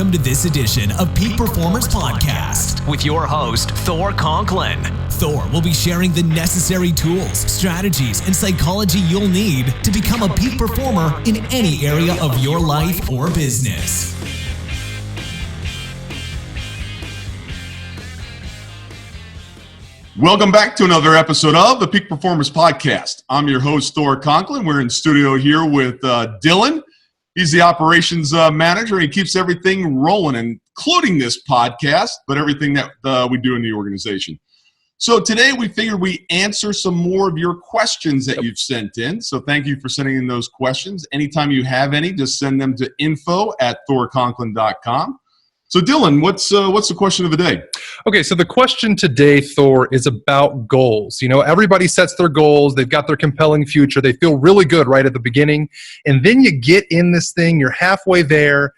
Welcome to this edition of Peak Performers Podcast with your host, Thor Conklin. Thor will be sharing the necessary tools, strategies, and psychology you'll need to become a peak performer in any area of your life or business. Welcome back to another episode of the Peak Performers Podcast. I'm your host, Thor Conklin. We're in studio here with Dylan. He's the operations manager. He keeps everything rolling, including this podcast, but everything that we do in the organization. So today we figured we answer some more of your questions that you've sent in. So thank you for sending in those questions. Anytime you have any, just send them to info@thorconklin.com. So Dylan, what's the question of the day? Okay, so the question today, Thor, is about goals. You know, everybody sets their goals. They've got their compelling future. They feel really good right at the beginning. And then you get in this thing, you're halfway there,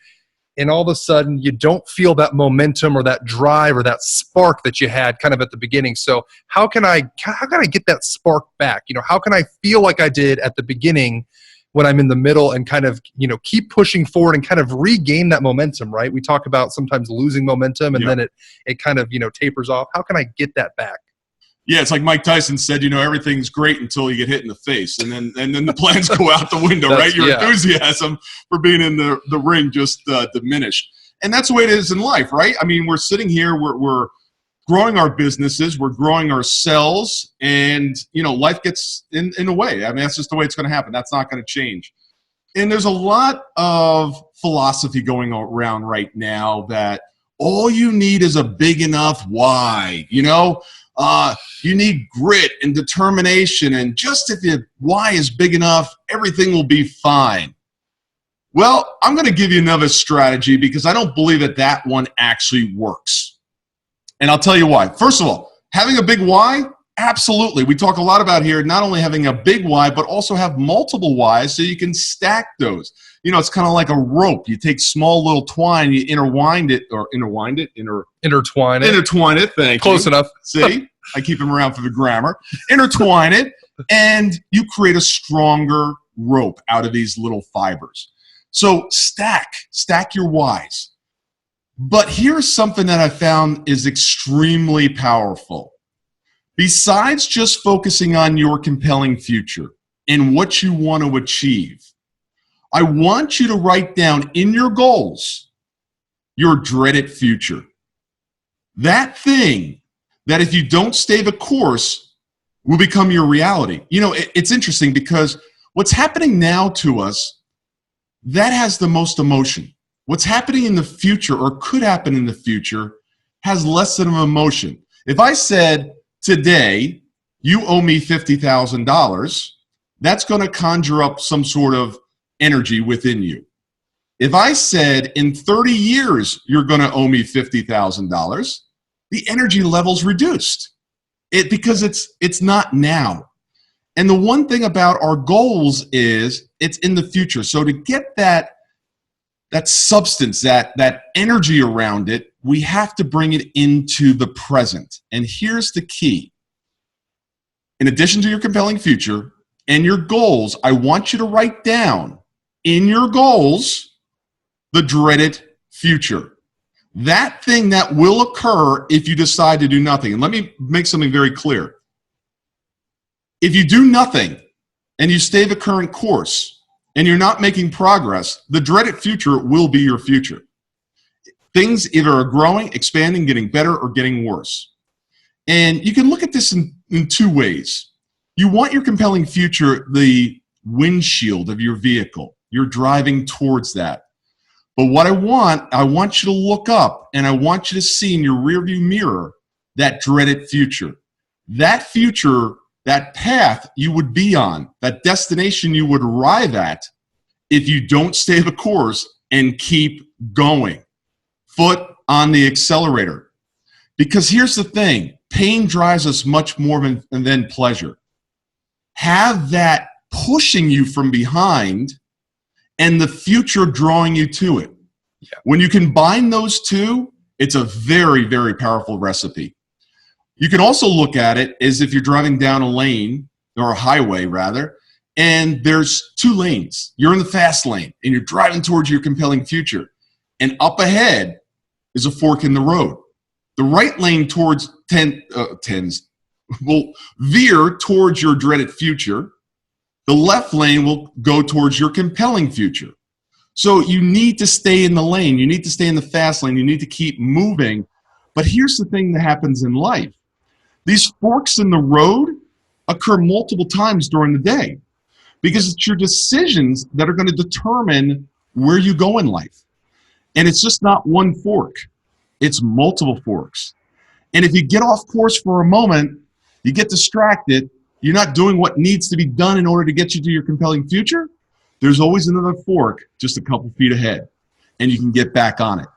and all of a sudden you don't feel that momentum or that drive or that spark that you had kind of at the beginning. So how can I get that spark back? You know, how can I feel like I did at the beginning when I'm in the middle and kind of, you know, keep pushing forward and kind of regain that momentum, right? We talk about sometimes losing momentum and then it kind of, you know, tapers off. How can I get that back? Yeah, it's like Mike Tyson said, you know, everything's great until you get hit in the face. And then the plans go out the window, right? Your enthusiasm for being in the ring just diminished. And that's the way it is in life, right? I mean, we're sitting here, we're growing our businesses, we're growing ourselves, and, you know, life gets in the way. I mean, that's just the way it's going to happen. That's not going to change. And there's a lot of philosophy going around right now that all you need is a big enough why, you know? You need grit and determination, and just if your why is big enough, everything will be fine. Well, I'm going to give you another strategy because I don't believe that one actually works. And I'll tell you why. First of all, having a big why, absolutely. We talk a lot about here not only having a big why, but also have multiple whys so you can stack those. You know, it's kind of like a rope. You take small little twine, you intertwine it. Thank you. Close enough. See, I keep them around for the grammar. Intertwine it, and you create a stronger rope out of these little fibers. So stack your whys. But here's something that I found is extremely powerful. Besides just focusing on your compelling future and what you want to achieve, I want you to write down in your goals your dreaded future. That thing that if you don't stay the course will become your reality. You know, it's interesting because what's happening now to us, that has the most emotion. What's happening in the future or could happen in the future has less than an emotion. If I said, today, you owe me $50,000, that's going to conjure up some sort of energy within you. If I said, in 30 years, you're going to owe me $50,000, the energy level's reduced because it's not now. And the one thing about our goals is it's in the future. So to get that substance, that energy around it, we have to bring it into the present. And here's the key. In addition to your compelling future and your goals, I want you to write down in your goals the dreaded future. That thing that will occur if you decide to do nothing. And let me make something very clear. If you do nothing and you stay the current course, and you're not making progress, the dreaded future will be your future. Things either are growing, expanding, getting better, or getting worse. And you can look at this in two ways. You want your compelling future, the windshield of your vehicle. You're driving towards that. But what I want you to look up, and I want you to see in your rearview mirror that dreaded future. That future, that path you would be on, that destination you would arrive at if you don't stay the course and keep going. Foot on the accelerator. Because here's the thing, pain drives us much more than pleasure. Have that pushing you from behind and the future drawing you to it. Yeah. When you combine those two, it's a very, very powerful recipe. You can also look at it as if you're driving down a lane, or a highway rather, and there's two lanes. You're in the fast lane, and you're driving towards your compelling future. and up ahead is a fork in the road. The right lane towards will veer towards your dreaded future. The left lane will go towards your compelling future. So you need to stay in the lane. You need to stay in the fast lane. You need to keep moving. But here's the thing that happens in life. These forks in the road occur multiple times during the day because it's your decisions that are going to determine where you go in life. And it's just not one fork. It's multiple forks. And if you get off course for a moment, you get distracted, you're not doing what needs to be done in order to get you to your compelling future, there's always another fork just a couple feet ahead, and you can get back on it.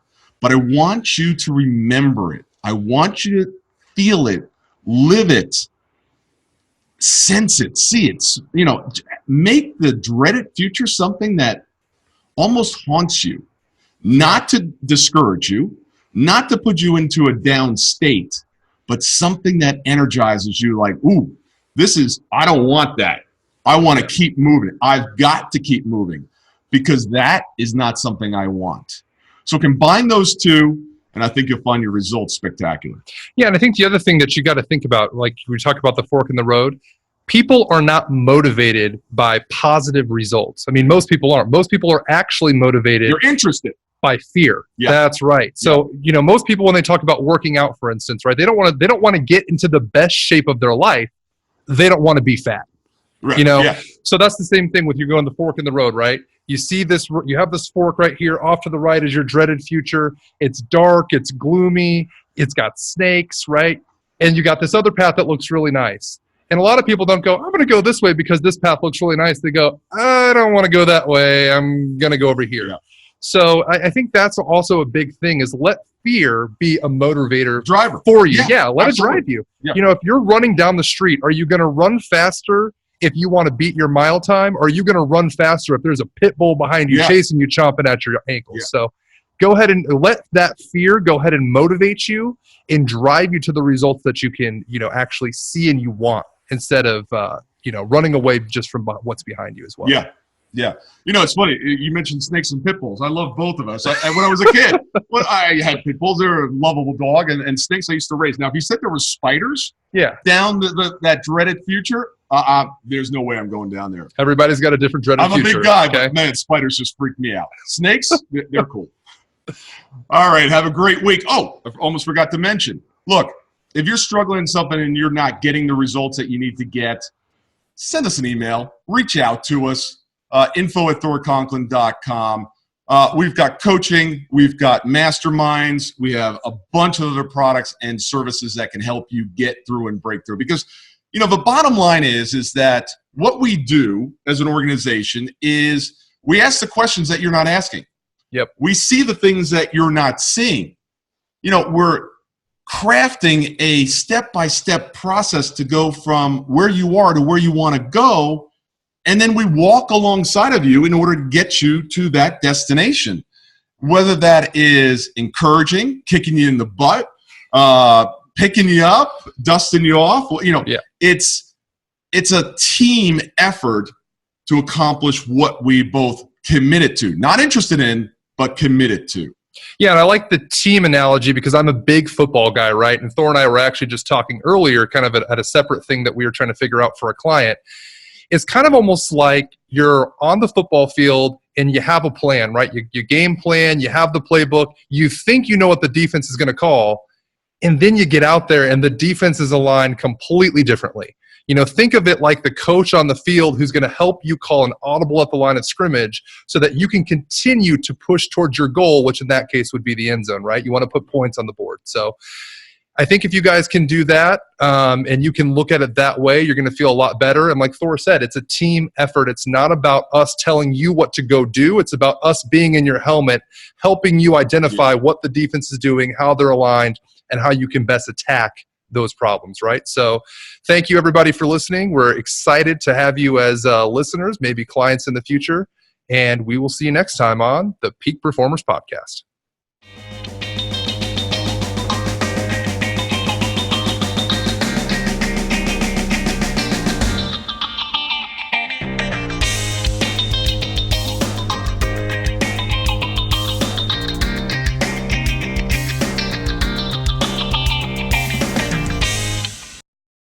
But I want you to remember it. I want you to feel it, live it, sense it, see it. Make the dreaded future something that almost haunts you, not to discourage you, not to put you into a down state, but something that energizes you like, ooh, I don't want that. I want to keep moving. I've got to keep moving because that is not something I want. So combine those two, and I think you'll find your results spectacular. Yeah, and I think the other thing that you got to think about, like we talk about the fork in the road, people are not motivated by positive results. I mean, most people aren't. Most people are actually motivated. You're interested. By fear. Yeah. That's right. So, most people, when they talk about working out, for instance, right, they don't want to get into the best shape of their life. They don't want to be fat. Right. So that's the same thing with you going the fork in the road, right? You see this, you have this fork right here. Off to the right is your dreaded future. It's dark. It's gloomy. It's got snakes, right? And you got this other path that looks really nice. And a lot of people don't go, I'm going to go this way because this path looks really nice. They go, I don't want to go that way. I'm going to go over here. Yeah. So I think that's also a big thing is let fear be a motivator driver for you. Yeah, let it drive you. Yeah. If you're running down the street, are you going to run faster if you want to beat your mile time? Or are you going to run faster if there's a pit bull behind you chasing you, chomping at your ankles? Yeah. So go ahead and let that fear go ahead and motivate you and drive you to the results that you can, actually see and you want instead of, running away just from what's behind you as well. Yeah. Yeah. It's funny. You mentioned snakes and pit bulls. I love both of us. When I was a kid, I had pit bulls. They're a lovable dog. And snakes I used to raise. Now, if you said there were spiders down that dreaded future, there's no way I'm going down there. Everybody's got a different dreaded future. I'm a big guy, but man, spiders just freak me out. Snakes, they're cool. All right. Have a great week. Oh, I almost forgot to mention. Look, if you're struggling in something and you're not getting the results that you need to get, send us an email. Reach out to us. info@thorconklin.com. We've got coaching. We've got masterminds. We have a bunch of other products and services that can help you get through and break through. Because, the bottom line is that what we do as an organization is we ask the questions that you're not asking. Yep. We see the things that you're not seeing. We're crafting a step-by-step process to go from where you are to where you want to go. And then we walk alongside of you in order to get you to that destination. Whether that is encouraging, kicking you in the butt, picking you up, dusting you off, it's a team effort to accomplish what we both committed to. Not interested in, but committed to. Yeah, and I like the team analogy because I'm a big football guy, right? And Thor and I were actually just talking earlier kind of at a separate thing that we were trying to figure out for a client. It's kind of almost like you're on the football field and you have a plan, right? You game plan, you have the playbook, you think you know what the defense is going to call, and then you get out there and the defense is aligned completely differently. Think of it like the coach on the field who's going to help you call an audible at the line of scrimmage so that you can continue to push towards your goal, which in that case would be the end zone, right? You want to put points on the board. So I think if you guys can do that and you can look at it that way, you're going to feel a lot better. And like Thor said, it's a team effort. It's not about us telling you what to go do. It's about us being in your helmet, helping you identify what the defense is doing, how they're aligned, and how you can best attack those problems, right? So thank you, everybody, for listening. We're excited to have you as listeners, maybe clients in the future. And we will see you next time on the Peak Performers Podcast.